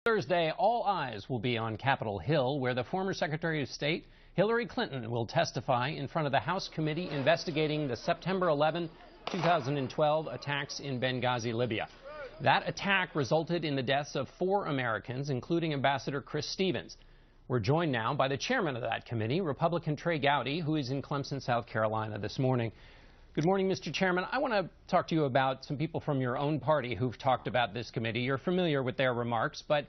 Thursday, all eyes will be on Capitol Hill, where the former Secretary of State Hillary Clinton will testify in front of the House committee investigating the September 11, 2012 attacks in Benghazi, Libya. That attack resulted in the deaths of 4 Americans, including Ambassador Chris Stevens. We're joined now by the chairman of that committee, Republican Trey Gowdy, who is in Clemson, South Carolina this morning. Good morning, Mr. Chairman. I want to talk to you about some people from your own party who've talked about this committee. You're familiar with their remarks, but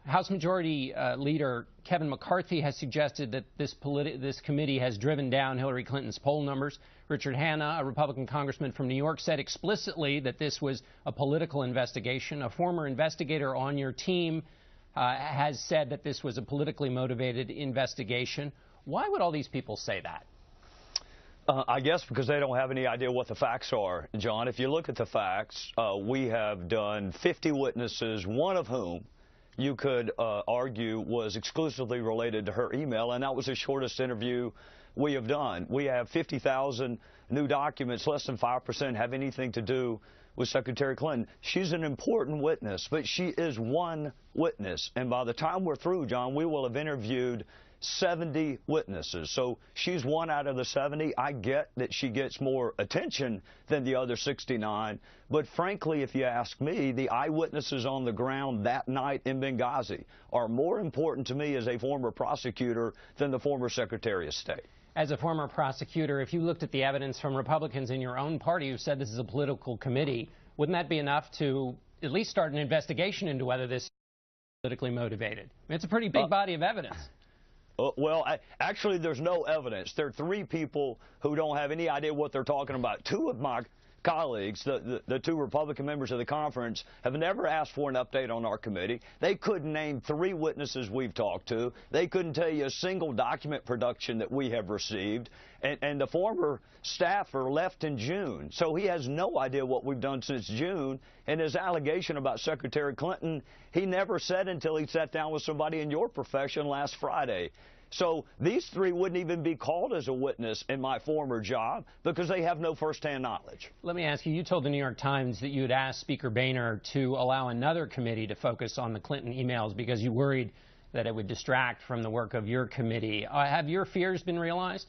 House Majority Leader Kevin McCarthy has suggested that this committee has driven down Hillary Clinton's poll numbers. Richard Hanna, a Republican congressman from New York, said explicitly that this was a political investigation. A former investigator on your team has said that this was a politically motivated investigation. Why would all these people say that? I guess because they don't have any idea what the facts are, John. If you look at the facts, we have done 50 witnesses, one of whom you could argue was exclusively related to her email, and that was the shortest interview we have done. We have 50,000 new documents. Less than 5% have anything to do with Secretary Clinton. She's an important witness, but she is one witness. And by the time we're through, John, we will have interviewed 70 witnesses. So she's one out of the 70. I get that she gets more attention than the other 69. But frankly, if you ask me, the eyewitnesses on the ground that night in Benghazi are more important to me as a former prosecutor than the former Secretary of State. As a former prosecutor, if you looked at the evidence from Republicans in your own party who said this is a political committee, wouldn't that be enough to at least start an investigation into whether this is politically motivated? I mean, it's a pretty big body of evidence. Well, actually, there's no evidence. There are 3 people who don't have any idea what they're talking about. 2 of my colleagues, the 2 Republican members of the conference, have never asked for an update on our committee. They couldn't name 3 witnesses we've talked to. They couldn't tell you a single document production that we have received. And the former staffer left in June, so he has no idea what we've done since June. And his allegation about Secretary Clinton, he never said until he sat down with somebody in your profession last Friday. So these 3 wouldn't even be called as a witness in my former job because they have no firsthand knowledge. Let me ask you, you told the New York Times that you had asked Speaker Boehner to allow another committee to focus on the Clinton emails because you worried that it would distract from the work of your committee. Have your fears been realized?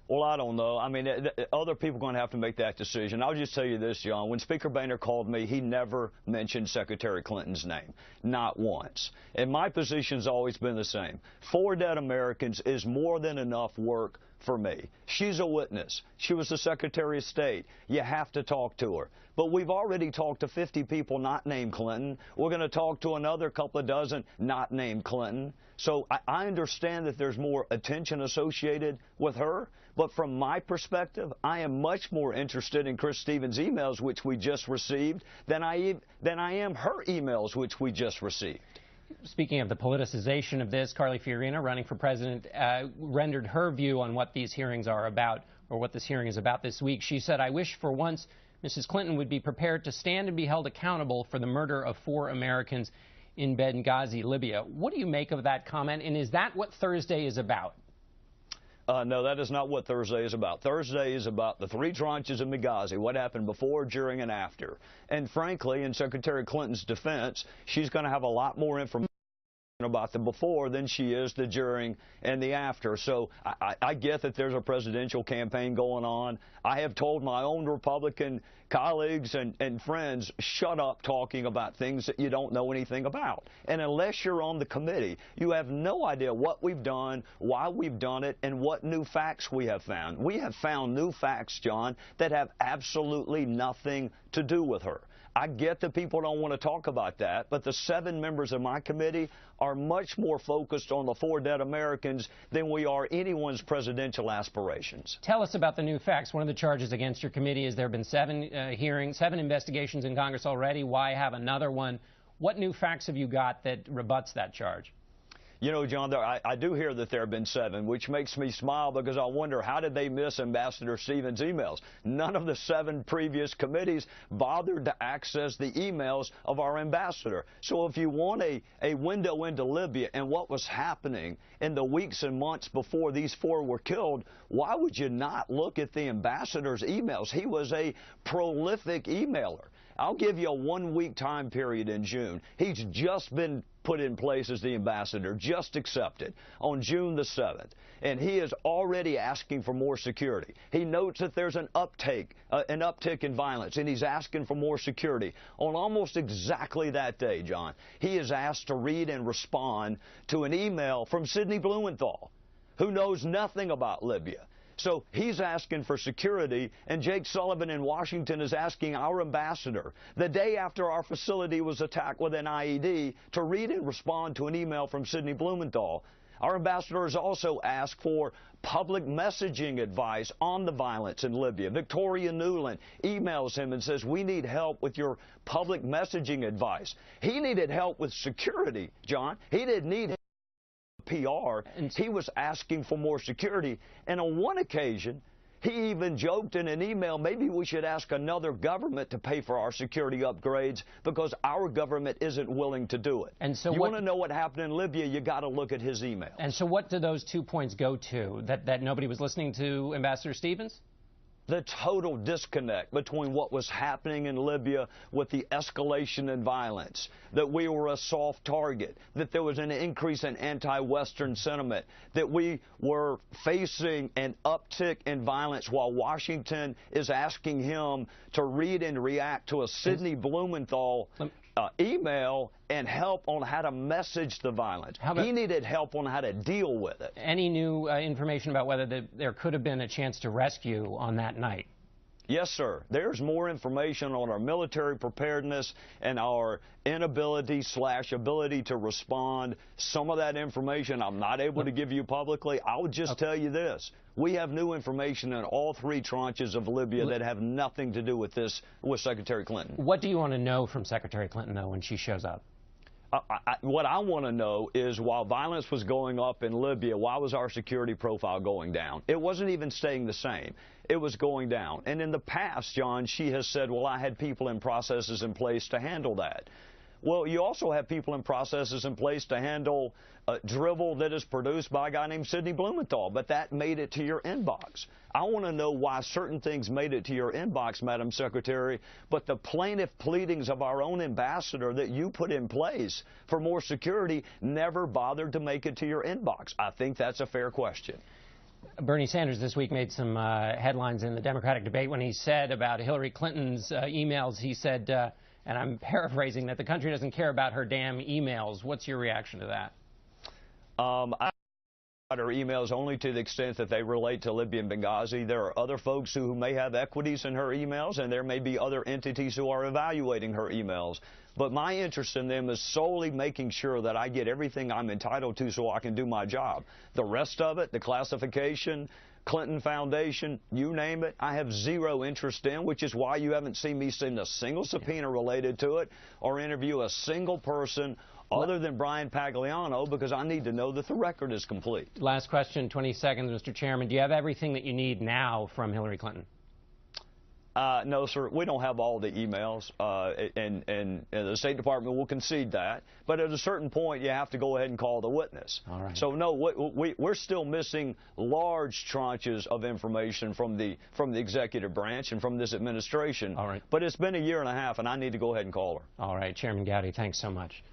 Well, I don't know. I mean, other people are going to have to make that decision. I'll just tell you this, John. When Speaker Boehner called me, he never mentioned Secretary Clinton's name, not once. And my position's always been the same. 4 dead Americans is more than enough work for me. She's a witness. She was the Secretary of State. You have to talk to her. But we've already talked to 50 people not named Clinton. We're going to talk to another couple of dozen not named Clinton. So I understand that there's more attention associated with her. But from my perspective, I am much more interested in Chris Stevens' emails, which we just received, than I am her emails, which we just received. Speaking of the politicization of this, Carly Fiorina, running for president, rendered her view on what these hearings are about, or what this hearing is about this week. She said, "I wish for once Mrs. Clinton would be prepared to stand and be held accountable for the murder of 4 Americans in Benghazi, Libya." What do you make of that comment, and is that what Thursday is about? No, that is not what Thursday is about. Thursday is about the 3 tranches in Benghazi, what happened before, during, and after. And frankly, in Secretary Clinton's defense, she's going to have a lot more information about the before than she is the during and the after. So I get that there's a presidential campaign going on. I have told my own Republican colleagues and friends, shut up talking about things that you don't know anything about. And unless you're on the committee, you have no idea what we've done, why we've done it, and what new facts we have found. We have found new facts, John, that have absolutely nothing to do with her. I get that people don't want to talk about that, but the 7 members of my committee are much more focused on the 4 dead Americans than we are anyone's presidential aspirations. Tell us about the new facts. One of the charges against your committee is there have been 7 hearings, 7 investigations in Congress already. Why have another one? What new facts have you got that rebuts that charge? You know, John, I do hear that there have been 7, which makes me smile because I wonder, how did they miss Ambassador Stevens' emails? None of the 7 previous committees bothered to access the emails of our ambassador. So if you want a window into Libya and what was happening in the weeks and months before these 4 were killed, why would you not look at the ambassador's emails? He was a prolific emailer. I'll give you a 1-week time period in June. He's just been put in place as the ambassador, just accepted on June the 7th. And he is already asking for more security. He notes that there's an uptick in violence, and he's asking for more security. On almost exactly that day, John, he is asked to read and respond to an email from Sidney Blumenthal, who knows nothing about Libya. So he's asking for security, and Jake Sullivan in Washington is asking our ambassador, the day after our facility was attacked with an IED, to read and respond to an email from Sidney Blumenthal. Our ambassador has also asked for public messaging advice on the violence in Libya. Victoria Newland emails him and says, we need help with your public messaging advice. He needed help with security, John. He didn't need PR, and he was asking for more security. And on one occasion, he even joked in an email, maybe we should ask another government to pay for our security upgrades because our government isn't willing to do it. And so you want to know what happened in Libya, you got to look at his email. And so what do those 2 points go to? That nobody was listening to Ambassador Stevens? The total disconnect between what was happening in Libya with the escalation in violence, that we were a soft target, that there was an increase in anti-Western sentiment, that we were facing an uptick in violence while Washington is asking him to read and react to a Sidney Blumenthal email and help on how to message the violence. He needed help on how to deal with it. Any new information about whether there could have been a chance to rescue on that night? Yes, sir. There's more information on our military preparedness and our inability/ability to respond. Some of that information I'm not able to give you publicly. I would just tell you this. We have new information in all 3 tranches of Libya that have nothing to do with this, with Secretary Clinton. What do you want to know from Secretary Clinton, though, when she shows up? What I want to know is, while violence was going up in Libya, why was our security profile going down? It wasn't even staying the same. It was going down. And in the past, John, she has said, well, I had people and processes in place to handle that. Well, you also have people and processes in place to handle drivel that is produced by a guy named Sidney Blumenthal, but that made it to your inbox. I want to know why certain things made it to your inbox, Madam Secretary, but the plaintiff pleadings of our own ambassador that you put in place for more security never bothered to make it to your inbox. I think that's a fair question. Bernie Sanders this week made some headlines in the Democratic debate when he said about Hillary Clinton's emails, he said, and I'm paraphrasing, that the country doesn't care about her damn emails. What's your reaction to that? I her emails only to the extent that they relate to Libya and Benghazi. There are other folks who may have equities in her emails, and there may be other entities who are evaluating her emails. But my interest in them is solely making sure that I get everything I'm entitled to so I can do my job. The rest of it, the classification, Clinton Foundation, you name it, I have zero interest in, which is why you haven't seen me send a single subpoena related to it or interview a single person other than Brian Pagliano, because I need to know that the record is complete. Last question, 20 seconds, Mr. Chairman. Do you have everything that you need now from Hillary Clinton? No, sir. We don't have all the emails, and the State Department will concede that. But at a certain point, you have to go ahead and call the witness. All right. So, no, we're still missing large tranches of information from the executive branch and from this administration. All right. But it's been a year and a half, and I need to go ahead and call her. All right. Chairman Gowdy, thanks so much.